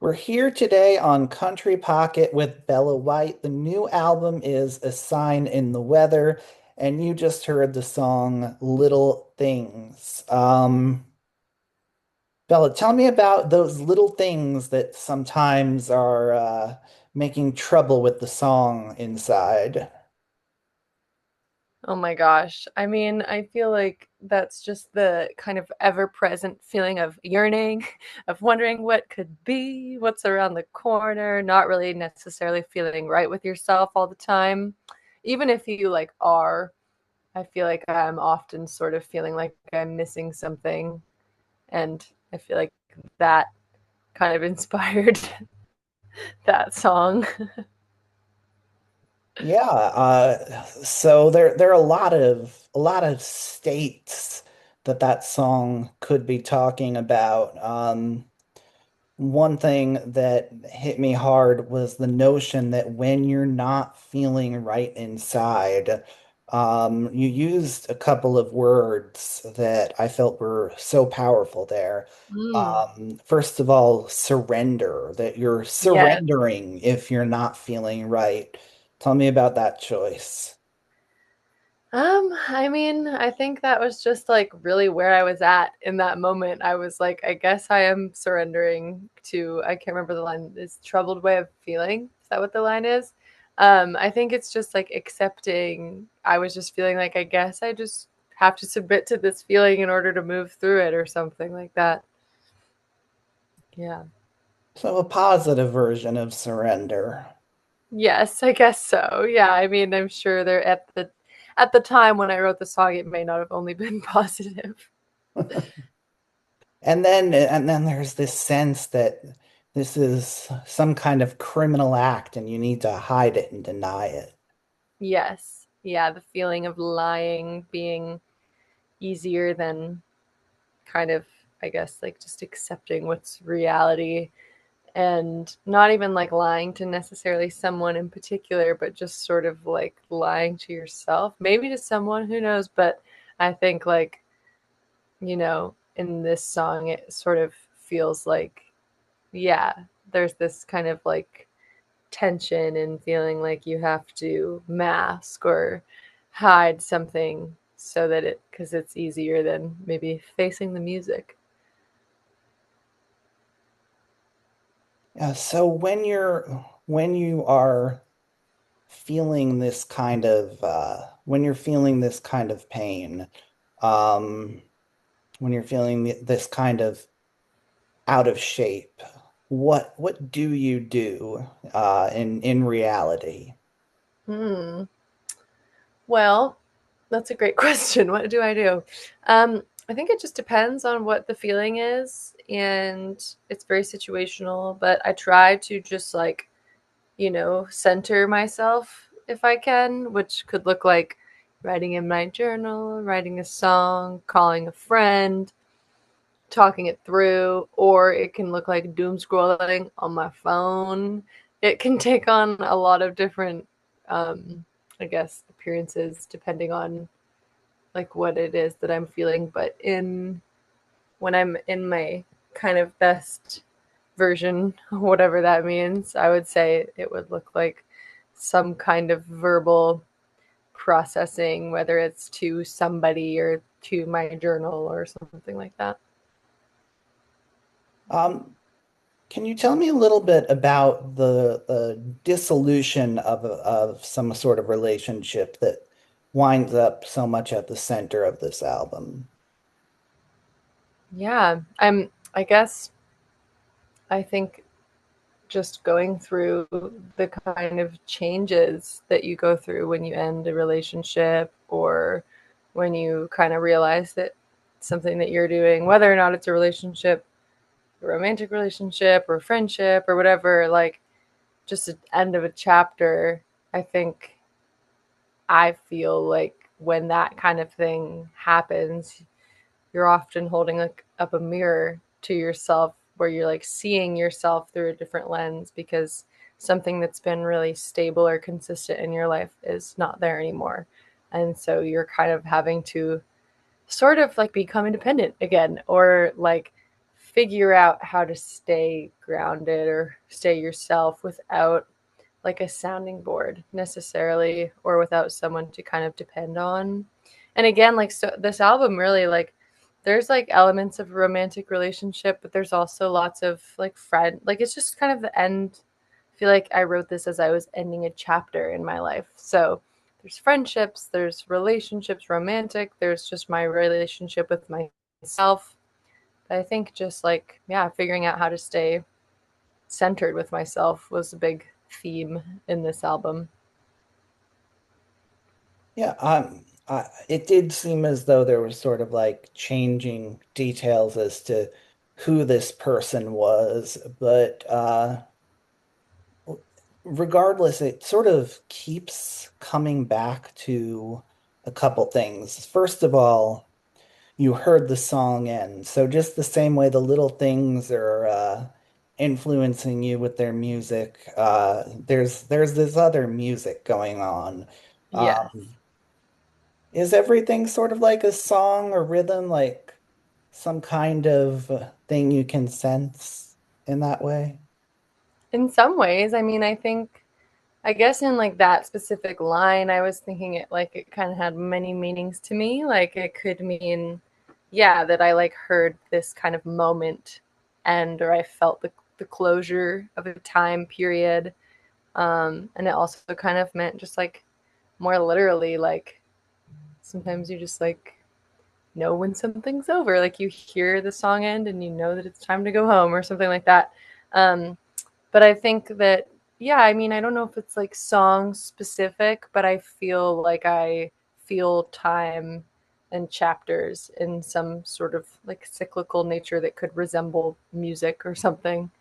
We're here today on Country Pocket with Bella White. The new album is A Sign in the Weather, and you just heard the song Little Things. Bella, tell me about those little things that sometimes are making trouble with the song inside. Oh my gosh. I mean, I feel like that's just the kind of ever-present feeling of yearning, of wondering what could be, what's around the corner, not really necessarily feeling right with yourself all the time. Even if you are, I feel like I'm often sort of feeling like I'm missing something, and I feel like that kind of inspired that song. Yeah, so there are a lot of states that song could be talking about. One thing that hit me hard was the notion that when you're not feeling right inside, you used a couple of words that I felt were so powerful there. Mm, First of all, surrender, that you're yes. surrendering if you're not feeling right. Tell me about that choice. I mean, I think that was just like really where I was at in that moment. I was like, I guess I am surrendering to, I can't remember the line, is troubled way of feeling. Is that what the line is? I think it's just like accepting. I was just feeling like I guess I just have to submit to this feeling in order to move through it or something like that. Yeah. So a positive version of surrender. Yes, I guess so. Yeah, I mean, I'm sure they're at the time when I wrote the song, it may not have only been positive. And then there's this sense that this is some kind of criminal act and you need to hide it and deny it. Yes. Yeah, the feeling of lying being easier than kind of, I guess, like just accepting what's reality and not even like lying to necessarily someone in particular, but just sort of like lying to yourself, maybe to someone, who knows. But I think, like, in this song, it sort of feels like, yeah, there's this kind of like tension and feeling like you have to mask or hide something so that because it's easier than maybe facing the music. So when you are feeling this kind of when you're feeling this kind of pain, um, when you're feeling this kind of out of shape, what do you do in reality? Hmm. Well, that's a great question. What do I do? I think it just depends on what the feeling is, and it's very situational. But I try to just like, center myself if I can, which could look like writing in my journal, writing a song, calling a friend, talking it through, or it can look like doom scrolling on my phone. It can take on a lot of different, I guess, appearances depending on like what it is that I'm feeling. But in when I'm in my kind of best version, whatever that means, I would say it would look like some kind of verbal processing, whether it's to somebody or to my journal or something like that. Um, Can you tell me a little bit about the dissolution of some sort of relationship that winds up so much at the center of this album? Yeah, I guess I think just going through the kind of changes that you go through when you end a relationship, or when you kind of realize that something that you're doing, whether or not it's a relationship, a romantic relationship or friendship or whatever, like just an end of a chapter. I think I feel like when that kind of thing happens, you're often holding like up a mirror to yourself where you're like seeing yourself through a different lens, because something that's been really stable or consistent in your life is not there anymore. And so you're kind of having to sort of like become independent again, or like figure out how to stay grounded or stay yourself without like a sounding board necessarily or without someone to kind of depend on. And again, like so this album really like there's like elements of a romantic relationship, but there's also lots of like friend like it's just kind of the end. I feel like I wrote this as I was ending a chapter in my life. So there's friendships, there's relationships, romantic, there's just my relationship with myself. But I think just like yeah, figuring out how to stay centered with myself was a big theme in this album. Yeah, it did seem as though there was sort of like changing details as to who this person was, but regardless, it sort of keeps coming back to a couple things. First of all, you heard the song end, so just the same way the little things are influencing you with their music, there's this other music going on. Yes. Is everything sort of like a song or rhythm, like some kind of thing you can sense in that way? In some ways, I mean, I think, I guess in like that specific line, I was thinking it like it kind of had many meanings to me. Like it could mean, yeah, that I like heard this kind of moment end or I felt the closure of a time period. And it also kind of meant just like more literally, like sometimes you just like know when something's over. Like you hear the song end and you know that it's time to go home or something like that. Um, but I think that, yeah, I mean, I don't know if it's like song specific, but I feel like I feel time and chapters in some sort of like cyclical nature that could resemble music or something.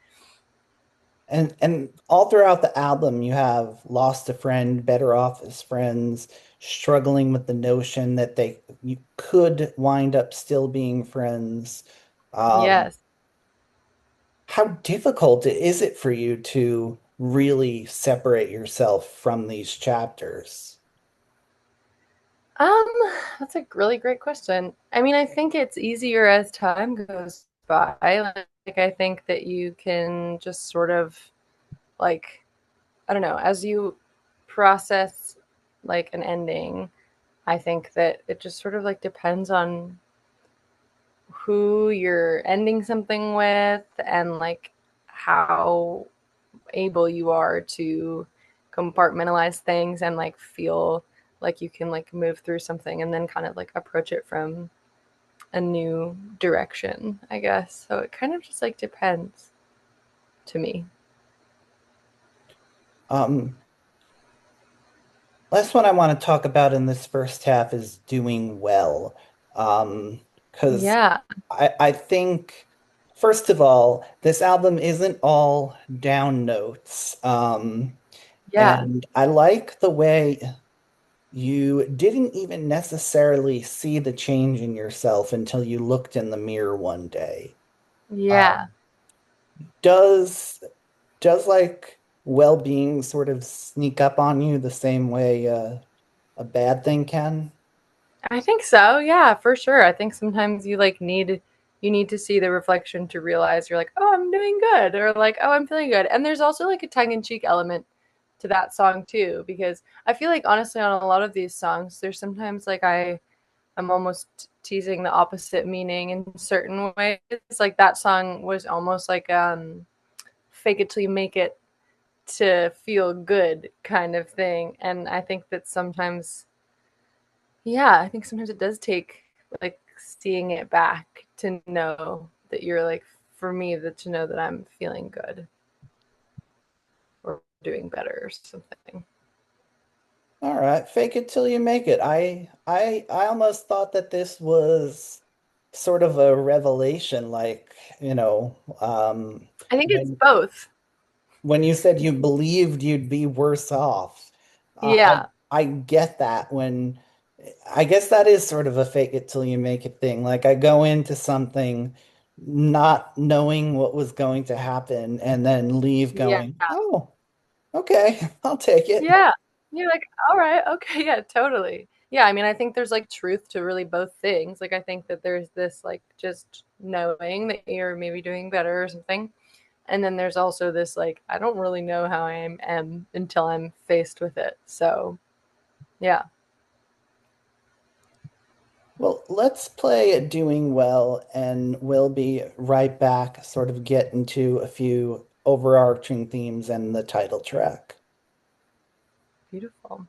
And all throughout the album, you have lost a friend, better off as friends, struggling with the notion that they you could wind up still being friends. Um, Yes. how difficult is it for you to really separate yourself from these chapters? Um, that's a really great question. I mean, I think it's easier as time goes by. Like I think that you can just sort of like I don't know, as you process like an ending, I think that it just sort of like depends on who you're ending something with and like how able you are to compartmentalize things and like feel like you can like move through something and then kind of like approach it from a new direction, I guess. So it kind of just like depends to me. Um, Last one I want to talk about in this first half is doing well. Because Yeah. I think, first of all, this album isn't all down notes. Yeah. And I like the way you didn't even necessarily see the change in yourself until you looked in the mirror one day. Yeah. Um, does does like well-being sort of sneak up on you the same way a bad thing can? I think so. Yeah, for sure. I think sometimes you need to see the reflection to realize you're like, "Oh, I'm doing good," or like, "Oh, I'm feeling good." And there's also like a tongue-in-cheek element to that song too because I feel like honestly on a lot of these songs there's sometimes like I'm almost teasing the opposite meaning in certain ways. Like that song was almost like fake it till you make it to feel good kind of thing. And I think that sometimes yeah, I think sometimes it does take like seeing it back to know that you're like for me that to know that I'm feeling good or doing better or something. All right, fake it till you make it. I almost thought that this was sort of a revelation, like, I think it's when both. you said you believed you'd be worse off. Yeah. I get that when I guess that is sort of a fake it till you make it thing. Like I go into something not knowing what was going to happen and then leave Yeah. going, "Oh, okay, I'll take it." Yeah. You're like, all right, okay, yeah, totally. Yeah, I mean, I think there's like truth to really both things. Like, I think that there's this like just knowing that you're maybe doing better or something. And then there's also this like, I don't really know how am until I'm faced with it. So yeah, Well, let's play Doing Well, and we'll be right back, sort of get into a few overarching themes and the title track. beautiful.